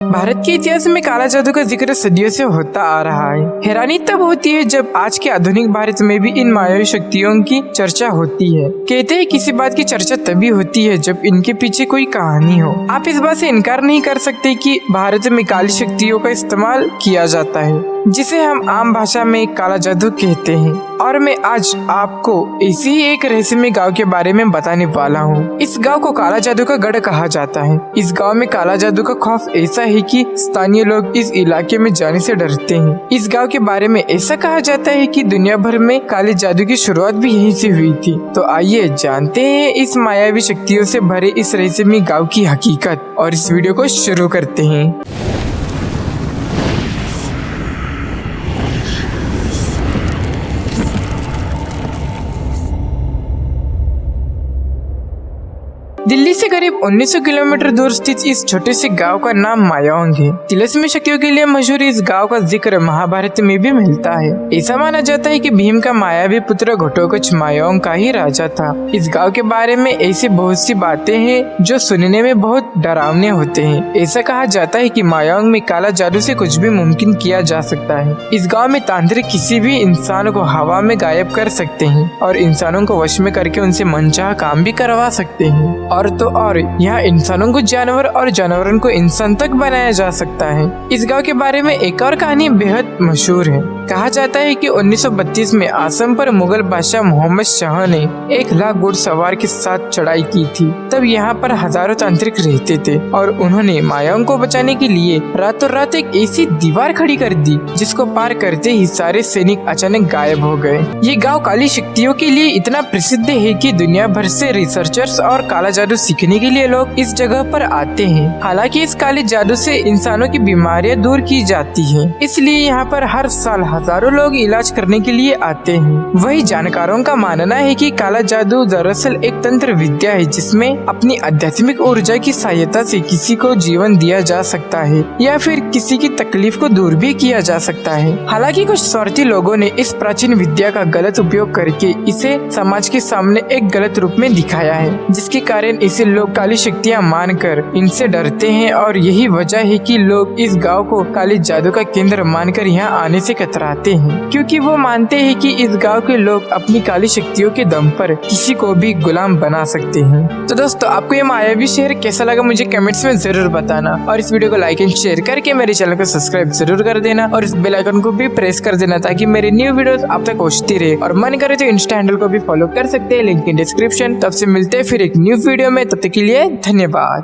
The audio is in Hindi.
भारत के इतिहास में काला जादू का जिक्र सदियों से होता आ रहा है। हैरानी तब होती है जब आज के आधुनिक भारत में भी इन मायावी शक्तियों की चर्चा होती है। कहते हैं किसी बात की चर्चा तभी होती है जब इनके पीछे कोई कहानी हो। आप इस बात से इनकार नहीं कर सकते कि भारत में काली शक्तियों का इस्तेमाल किया जाता है, जिसे हम आम भाषा में काला जादू कहते हैं। और मैं आज आपको ऐसी ही एक रहस्यमय गांव के बारे में बताने वाला हूँ। इस गांव को काला जादू का गढ़ कहा जाता है। इस गांव में काला जादू का खौफ ऐसा है कि स्थानीय लोग इस इलाके में जाने से डरते हैं। इस गांव के बारे में ऐसा कहा जाता है कि दुनिया भर में काले जादू की शुरुआत भी यहीं से हुई थी। तो आइए जानते हैं इस मायावी शक्तियों से भरे इस रहस्यमय गांव की हकीकत और इस वीडियो को शुरू करते हैं। दिल्ली से करीब 1900 किलोमीटर दूर स्थित इस छोटे से गांव का नाम मायांग है। तिलस्मी शक्तियों के लिए मशहूर इस गांव का जिक्र महाभारत में भी मिलता है। ऐसा माना जाता है कि भीम का मायावी पुत्र घटोत्कच मायांग का ही राजा था। इस गांव के बारे में ऐसी बहुत सी बातें हैं जो सुनने में बहुत डरावने होते हैं। ऐसा कहा जाता है कि मायांग में काला जादू से कुछ भी मुमकिन किया जा सकता है। इस गाँव में तांत्रिक किसी भी इंसान को हवा में गायब कर सकते हैं और इंसानों को वश में करके उनसे मनचाहा काम भी करवा सकते हैं। और तो और यहाँ इंसानों को जानवर और जानवरों को इंसान तक बनाया जा सकता है। इस गांव के बारे में एक और कहानी बेहद मशहूर है। कहा जाता है कि 1932 में आसम पर मुगल बादशाह मोहम्मद शाह ने 1 लाख घुड़सवार के साथ चढ़ाई की थी। तब यहाँ पर हजारों तांत्रिक रहते थे और उन्होंने मायांग को बचाने के लिए रातों रात एक ऐसी दीवार खड़ी कर दी जिसको पार करते ही सारे सैनिक अचानक गायब हो गए। ये गाँव काली शक्तियों के लिए इतना प्रसिद्ध है कि दुनिया भर से रिसर्चर्स और काला जादू सीखने के लिए लोग इस जगह पर आते हैं। हालांकि इस काले जादू से इंसानों की बीमारियां दूर की जाती हैं, इसलिए यहाँ पर हर साल हजारों लोग इलाज करने के लिए आते हैं। वही जानकारों का मानना है कि काला जादू दरअसल एक तंत्र विद्या है जिसमें अपनी आध्यात्मिक ऊर्जा की सहायता से किसी को जीवन दिया जा सकता है या फिर किसी की तकलीफ को दूर भी किया जा सकता है। हालांकि कुछ स्वार्थी लोगों ने इस प्राचीन विद्या का गलत उपयोग करके इसे समाज के सामने एक गलत रूप में दिखाया है, जिसके कारण इसे लोग काली शक्तियां मानकर इनसे डरते हैं। और यही वजह है कि लोग इस गांव को काली जादू का केंद्र मानकर यहाँ आने से कतराते हैं, क्योंकि वो मानते हैं कि इस गांव के लोग अपनी काली शक्तियों के दम पर किसी को भी गुलाम बना सकते हैं। तो दोस्तों, आपको ये मायावी शहर कैसा लगा मुझे कमेंट्स में जरूर बताना और इस वीडियो को लाइक एंड शेयर करके मेरे चैनल को सब्सक्राइब जरूर कर देना और इस बेल आइकन को भी प्रेस कर देना ताकि मेरे न्यू वीडियोस आप तक पहुंचती रहे। और मन करे तो इंस्टा हैंडल को भी फॉलो कर सकते हैं, लिंक इन डिस्क्रिप्शन। तब से मिलते हैं फिर एक न्यू वीडियो में, तब तक के लिए धन्यवाद।